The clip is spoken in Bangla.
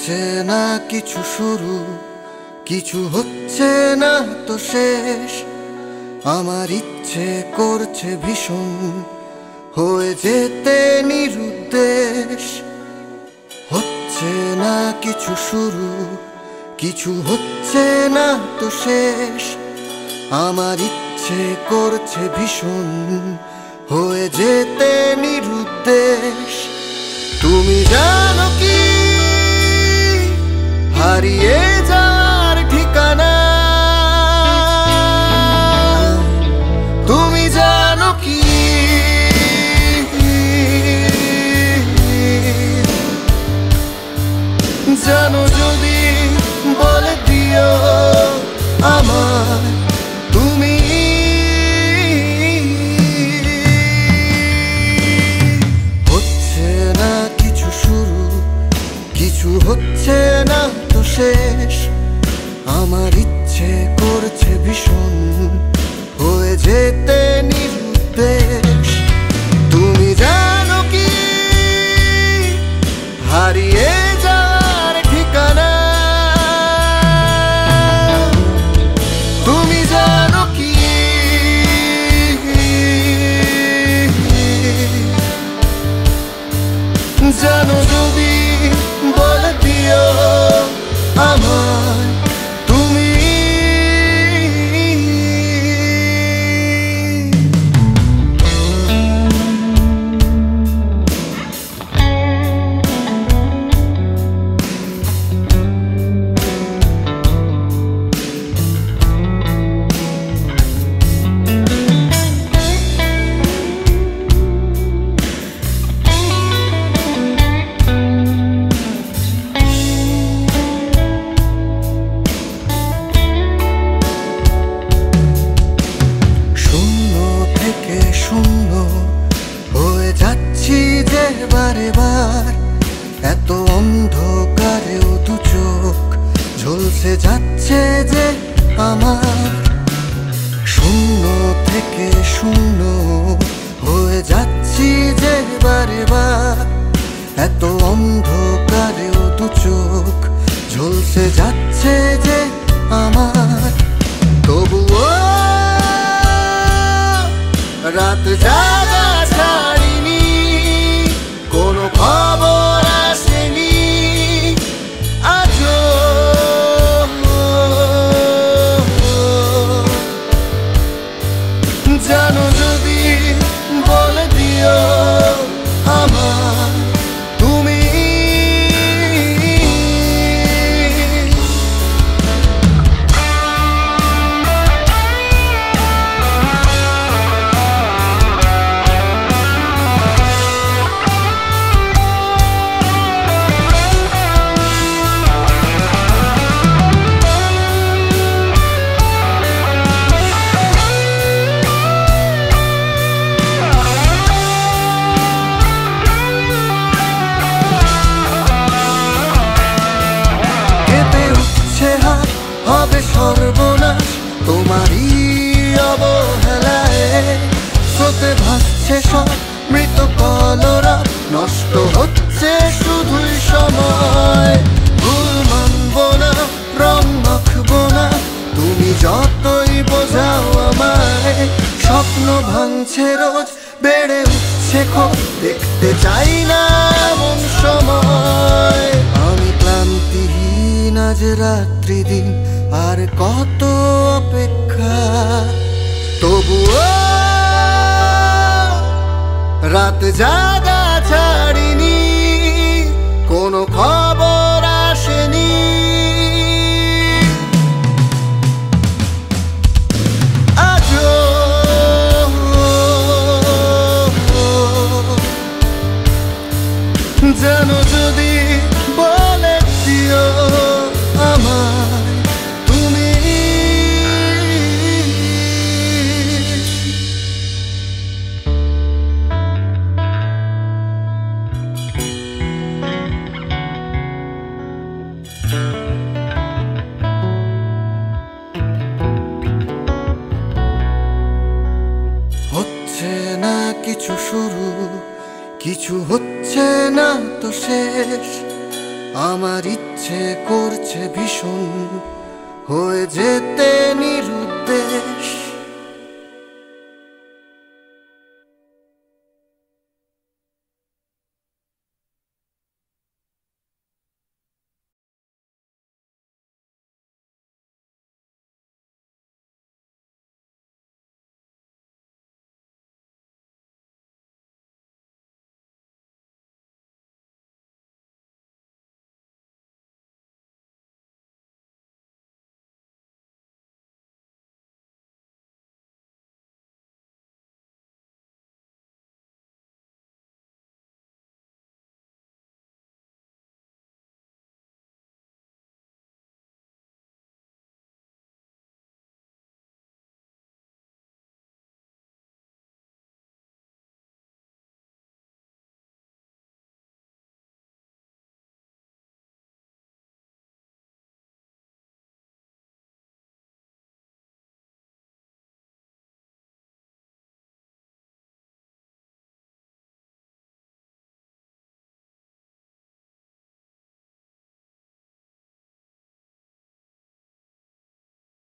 হচ্ছে না কিছু শুরু, কিছু হচ্ছে না তো শেষ। আমার ইচ্ছে করছে ভীষণ হয়ে যেতে নিরুদ্দেশ। হচ্ছে না কিছু শুরু, কিছু হচ্ছে না তো শেষ। আমার ইচ্ছে করছে ভীষণ হয়ে যেতে নিরুদ্দেশ। তুমি জানো কি হারিয়ে যাওয়ার ঠিকানা? তুমি জানো কি জানো যদি বলে দিও আমার তুমি। হচ্ছে না কিছু শুরু, কিছু হচ্ছে না তো শেষ। আমার ইচ্ছে করছে ভীষণ হয়ে যেতে নিরুদ্দেশ। তুমি জানো কি হারিয়ে যাওয়ার ঠিকানা? তুমি জানো কি জানো যদি বলে দিও আমায় তুমি। শূন্য হয়ে যাচ্ছি যে বারে বার, এত অন্ধকারেও দু চোখ ঝলসে যাচ্ছে যে আমার। শূন্য থেকে শূন্য হয়ে যাচ্ছি যে বারে বার, এত অন্ধকারেও দু চোখ ঝলসে যাচ্ছে যে আমার। তবুও রাত জাগা ছাড়িনি, কোনো খবর আসেনি আজও। জানো যদি বলে দিও আমার তুমি। হবে সর্বনাশ তোমারই অবহেলায়, স্রোতে ভাসছে সব মৃত কলরা, নষ্ট হচ্ছে শুধুই সময়। ভুল মানব না, রং মাখব না, তুমি যতই বোঝাও আমায়। স্বপ্ন ভাঙছে রোজ, বেড়ে উঠছে ক্ষোভ, দেখতে চাই না এমন সময়। আমি ক্লান্তিহীন আজ রাত্রি দিন, আর কত অপেক্ষা। তবুও রাত জাগা ছাড়িনি, কোনো খবর আসেনি আজও। জানো যদি বলে দিও আমায় তুমি। হচ্ছে না কিছু শুরু, কিছু হচ্ছে না তো শেষ। আমার ইচ্ছে করছে ভীষণ হয়ে যেতে নিরুদ্দেশ।